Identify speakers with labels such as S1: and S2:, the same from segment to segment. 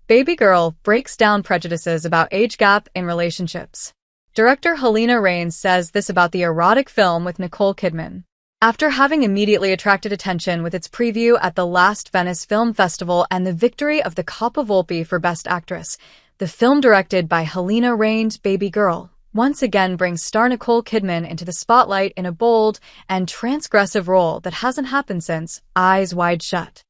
S1: Babygirl breaks down prejudices about age gap in relationships. Director Halina Reijn says this about the erotic film with Nicole Kidman. After having immediately attracted attention with its preview at the last Venice Film Festival and the victory of the Coppa Volpi for Best Actress, the film directed by Halina Reijn's Babygirl once again brings star Nicole Kidman into the spotlight in a bold and transgressive role that hasn't happened since Eyes Wide Shut.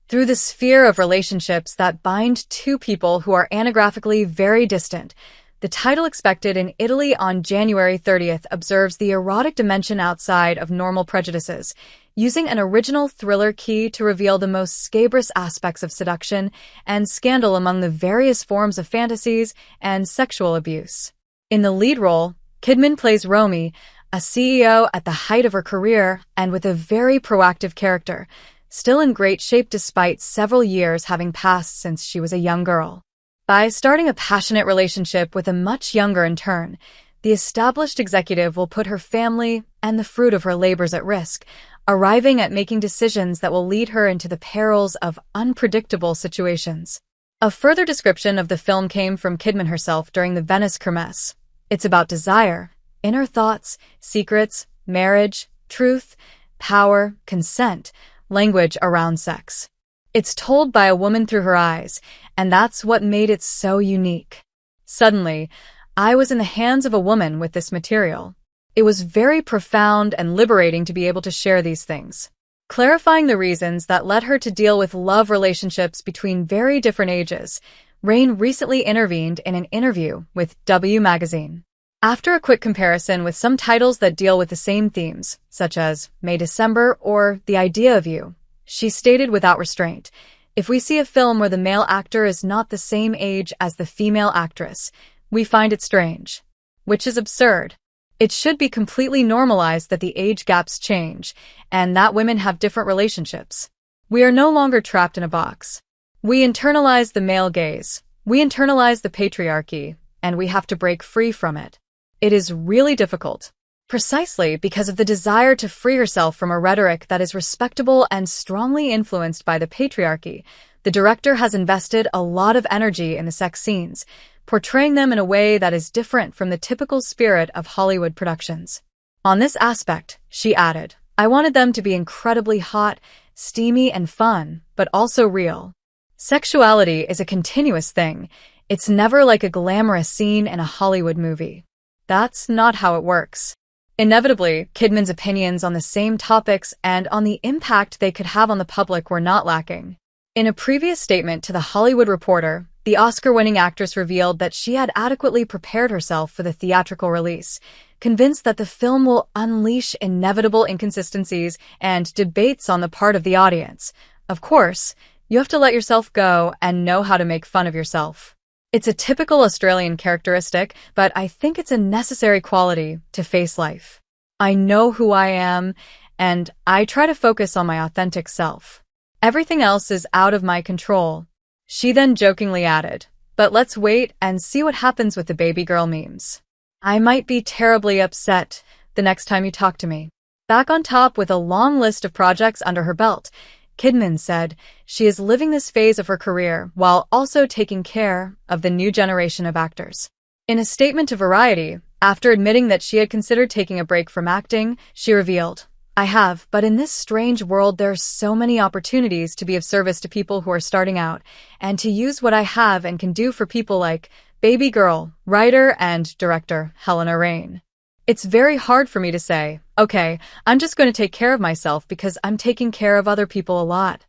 S1: Through the sphere of relationships that bind two people who are anagraphically very distant, the title expected in Italy on January 30th observes the erotic dimension outside of normal prejudices, using an original thriller key to reveal the most scabrous aspects of seduction and scandal among the various forms of fantasies and sexual abuse. In the lead role, Kidman plays Romy, a CEO at the height of her career and with a very proactive character, still in great shape despite several years having passed since she was a young girl. By starting a passionate relationship with a much younger intern, the established executive will put her family and the fruit of her labors at risk, arriving at making decisions that will lead her into the perils of unpredictable situations. A further description of the film came from Kidman herself during the Venice Kermesse. It's about desire, inner thoughts, secrets, marriage, truth, power, consent, language around sex. It's told by a woman through her eyes, and that's what made it so unique. Suddenly, I was in the hands of a woman with this material. It was very profound and liberating to be able to share these things. Clarifying the reasons that led her to deal with love relationships between very different ages, Reijn recently intervened in an interview with W Magazine. After a quick comparison with some titles that deal with the same themes, such as May December or The Idea of You, she stated without restraint, "If we see a film where the male actor is not the same age as the female actress, we find it strange. Which is absurd. It should be completely normalized that the age gaps change, and that women have different relationships. We are no longer trapped in a box. We internalize the male gaze, we internalize the patriarchy, and we have to break free from it. It is really difficult. Precisely because of the desire to free herself from a rhetoric that is respectable and strongly influenced by the patriarchy, the director has invested a lot of energy in the sex scenes, portraying them in a way that is different from the typical spirit of Hollywood productions. On this aspect, she added, I wanted them to be incredibly hot, steamy, and fun, but also real. Sexuality is a continuous thing. It's never like a glamorous scene in a Hollywood movie. That's not how it works. Inevitably, Kidman's opinions on the same topics and on the impact they could have on the public were not lacking. In a previous statement to The Hollywood Reporter, the Oscar-winning actress revealed that she had adequately prepared herself for the theatrical release, convinced that the film will unleash inevitable inconsistencies and debates on the part of the audience. Of course, you have to let yourself go and know how to make fun of yourself. It's a typical Australian characteristic, but I think it's a necessary quality to face life. I know who I am, and I try to focus on my authentic self. Everything else is out of my control. She then jokingly added, but let's wait and see what happens with the Babygirl memes. I might be terribly upset the next time you talk to me. Back on top with a long list of projects under her belt, Kidman said she is living this phase of her career while also taking care of the new generation of actors. In a statement to Variety, after admitting that she had considered taking a break from acting, she revealed, I have, but in this strange world there are so many opportunities to be of service to people who are starting out, and to use what I have and can do for people like Babygirl, writer and director Halina Reijn. It's very hard for me to say, okay, I'm just going to take care of myself because I'm taking care of other people a lot.